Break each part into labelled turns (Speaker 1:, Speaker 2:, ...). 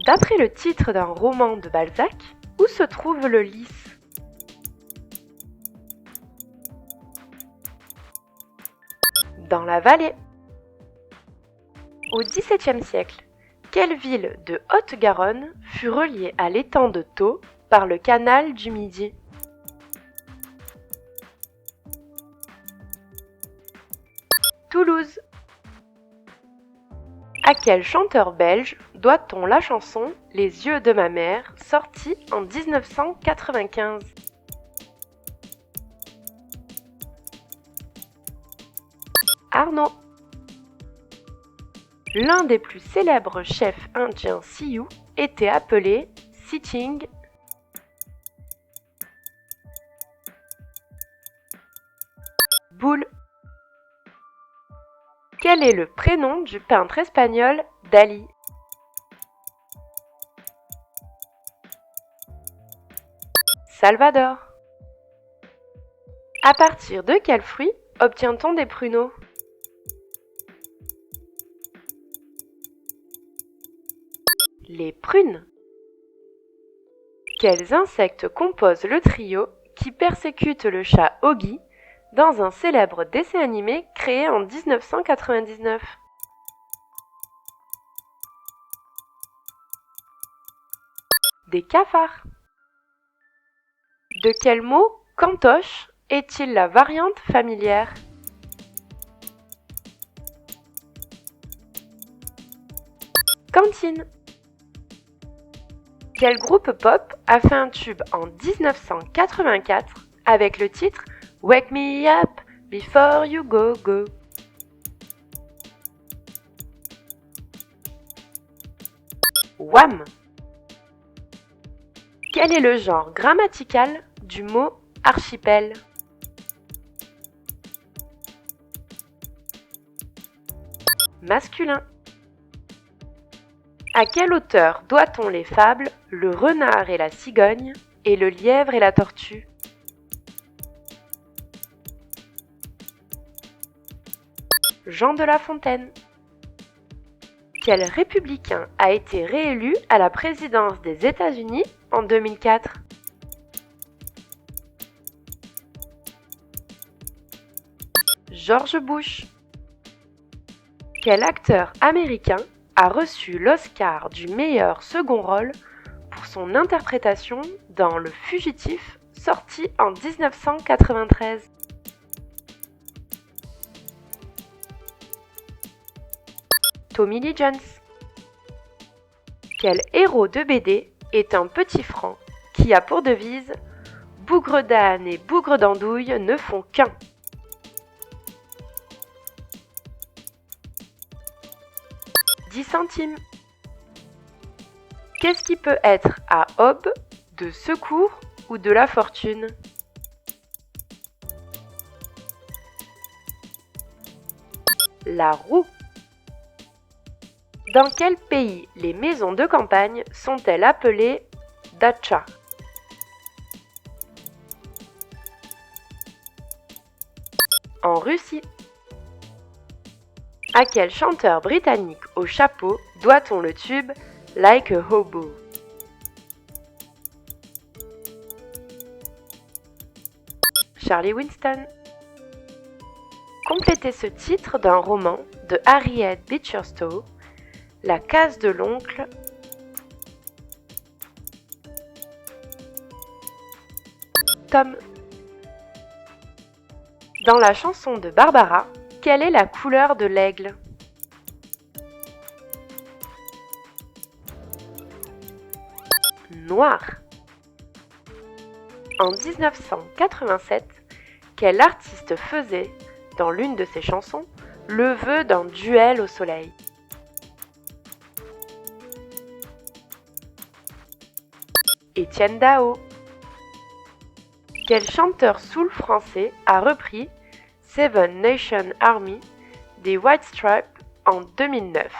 Speaker 1: D'après le titre d'un roman de Balzac, où se trouve le lys? Dans la Valais. Au XVIIe siècle, quelle ville de Haute-Garonne fut reliée à l'étang de Thau par le canal du Midi? Toulouse. À quel chanteur belge doit-on la chanson « Les yeux de ma mère » sortie en 1995? Arnaud. L'un des plus célèbres chefs indiens Sioux était appelé Sitting. Bull. Quel est le prénom du peintre espagnol Dali? Salvador. À partir de quel fruit obtient-on des pruneaux? Les prunes. Quels insectes composent le trio qui persécute le chat Oggy dans un célèbre dessin animé créé en 1999? Des cafards. De quel mot cantoche est-il la variante familière? Cantine. Quel groupe pop a fait un tube en 1984 avec le titre Wake Me Up Before You Go Go? Wham! Quel est le genre grammatical du mot archipel? Masculin. À quel auteur doit-on les fables Le renard et la cigogne et Le lièvre et la tortue? Jean de La Fontaine. Quel républicain a été réélu à la présidence des États-Unis en 2004? George Bush. Quel acteur américain a reçu l'Oscar du meilleur second rôle pour son interprétation dans Le Fugitif, sorti en 1993? Tommy Lee Jones. Quel héros de BD est un petit franc qui a pour devise « Bougre d'âne et bougre d'andouille ne font qu'un ». 10 centimes. Qu'est-ce qui peut être à aube, de secours ou de la fortune? La roue. Dans quel pays les maisons de campagne sont-elles appelées dacha? En Russie. À quel chanteur britannique au chapeau doit-on le tube Like a Hobo? Charlie Winston. Complétez ce titre d'un roman de Harriet Beecher Stowe, La case de l'oncle. Tom. Dans la chanson de Barbara, quelle est la couleur de l'aigle? Noir. En 1987, quel artiste faisait, dans l'une de ses chansons, le vœu d'un duel au soleil? Étienne Dao. Quel chanteur soul français a repris Seven Nation Army des White Stripes en 2009?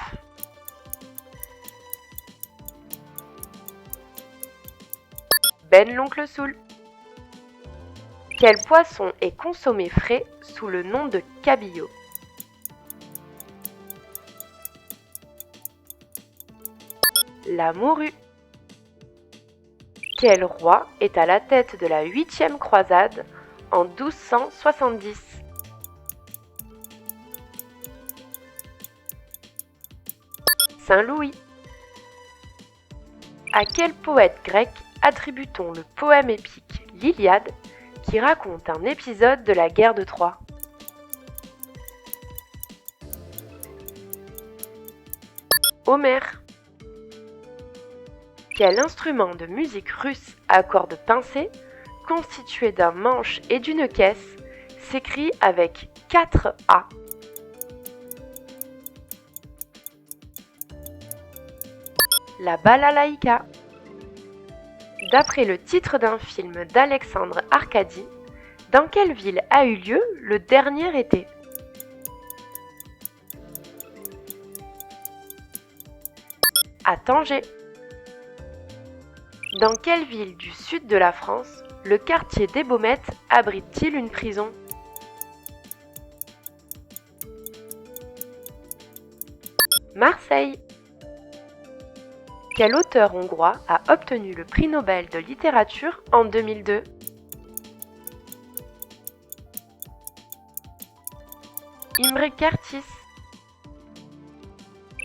Speaker 1: Ben l'oncle Soul. Quel poisson est consommé frais sous le nom de cabillaud? La Morue. Quel roi est à la tête de la 8e croisade en 1270? Saint Louis. À quel poète grec attribue-t-on le poème épique l'Iliade qui raconte un épisode de la guerre de Troie? Homère. Quel instrument de musique russe à cordes pincées, constitué d'un manche et d'une caisse, s'écrit avec 4 A? La balalaïka. D'après le titre d'un film d'Alexandre Arcadi, dans quelle ville a eu lieu le dernier été? À Tanger. Dans quelle ville du sud de la France le quartier des Baumettes abrite-t-il une prison? Marseille. Quel auteur hongrois a obtenu le prix Nobel de littérature en 2002? Imre Kertész.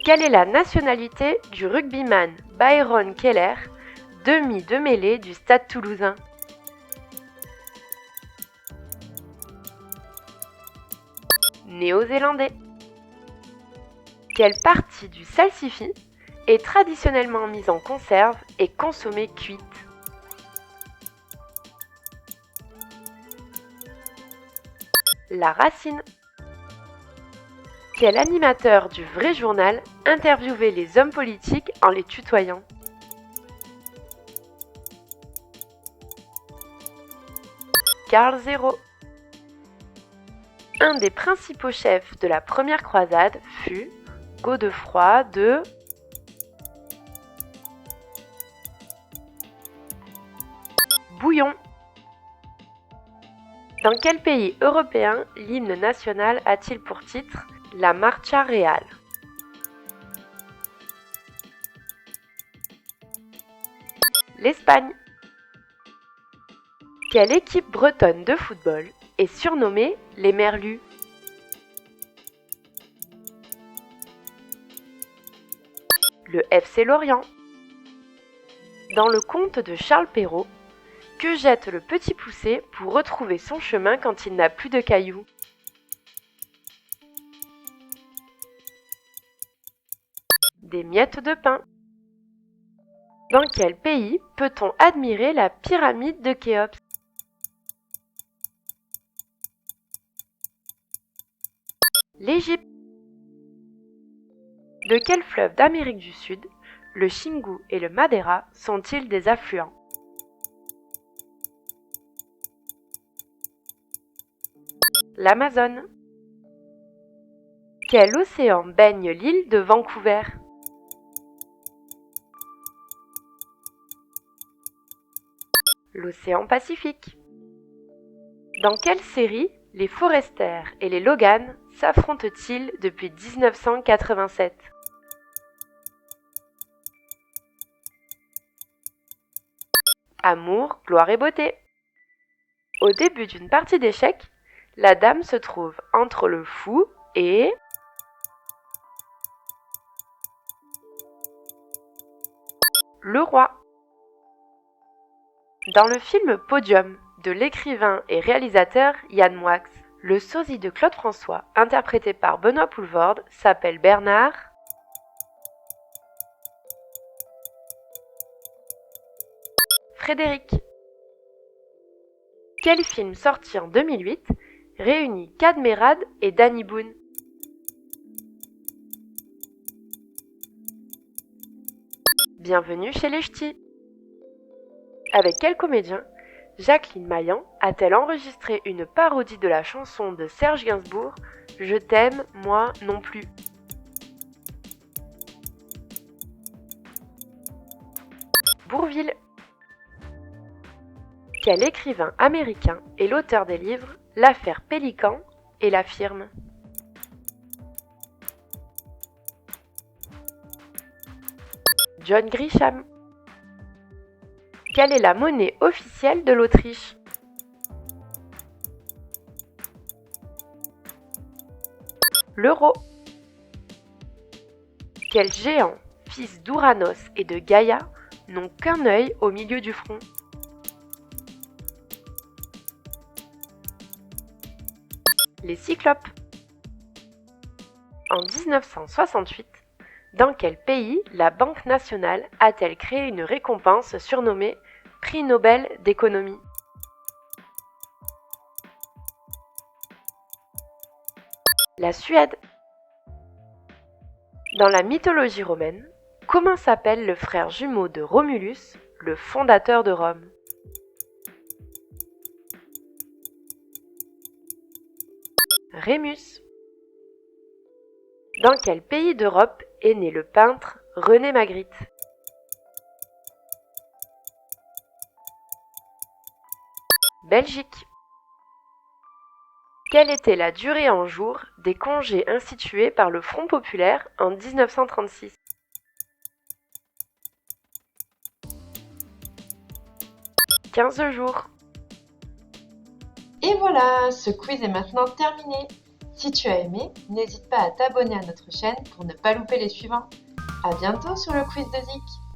Speaker 1: Quelle est la nationalité du rugbyman Byron Keller, demi de mêlée du Stade toulousain? Néo-zélandais. Quelle partie du salsifis est traditionnellement mise en conserve et consommée cuite? La racine. Quel animateur du vrai journal interviewait les hommes politiques en les tutoyant? Karl Zéro. Un des principaux chefs de la première croisade fut Godefroy de Bouillon. Dans quel pays européen l'hymne national a-t-il pour titre la Marcha Real? L'Espagne. Quelle équipe bretonne de football est surnommée les Merlus? Le FC Lorient. Dans le conte de Charles Perrault, que jette le petit poucet pour retrouver son chemin quand il n'a plus de cailloux? Des miettes de pain. Dans quel pays peut-on admirer la pyramide de Khéops? L'Égypte. De quel fleuve d'Amérique du Sud le Xingu et le Madeira sont-ils des affluents? L'Amazone. Quel océan baigne l'île de Vancouver? L'océan Pacifique. Dans quelle série les Forrester et les Logan s'affrontent-ils depuis 1987? Amour, gloire et beauté. Au début d'une partie d'échecs, la dame se trouve entre le fou et le roi. Dans le film Podium de l'écrivain et réalisateur Yann Moix, le sosie de Claude François, interprété par Benoît Poelvoorde, s'appelle Bernard Frédéric. Quel film sorti en 2008 réunit Kad Merad et Danny Boone? Bienvenue chez les Ch'tis. Avec quel comédien Jacqueline Maillan a-t-elle enregistré une parodie de la chanson de Serge Gainsbourg « Je t'aime, moi non plus ». Bourvil. Quel écrivain américain est l'auteur des livres L'affaire Pélican et La Firme? John Grisham. Quelle est la monnaie officielle de l'Autriche? L'euro. Quels géants, fils d'Ouranos et de Gaïa, n'ont qu'un œil au milieu du front? Les cyclopes. En 1968, dans quel pays la Banque nationale a-t-elle créé une récompense surnommée Prix Nobel d'économie? La Suède. Dans la mythologie romaine, comment s'appelle le frère jumeau de Romulus, le fondateur de Rome? Rémus. Dans quel pays d'Europe est né le peintre René Magritte? Belgique. Quelle était la durée en jours des congés institués par le Front populaire en 1936? 15 jours.
Speaker 2: Et voilà, ce quiz est maintenant terminé. Si tu as aimé, n'hésite pas à t'abonner à notre chaîne pour ne pas louper les suivants. À bientôt sur le quiz de Zik.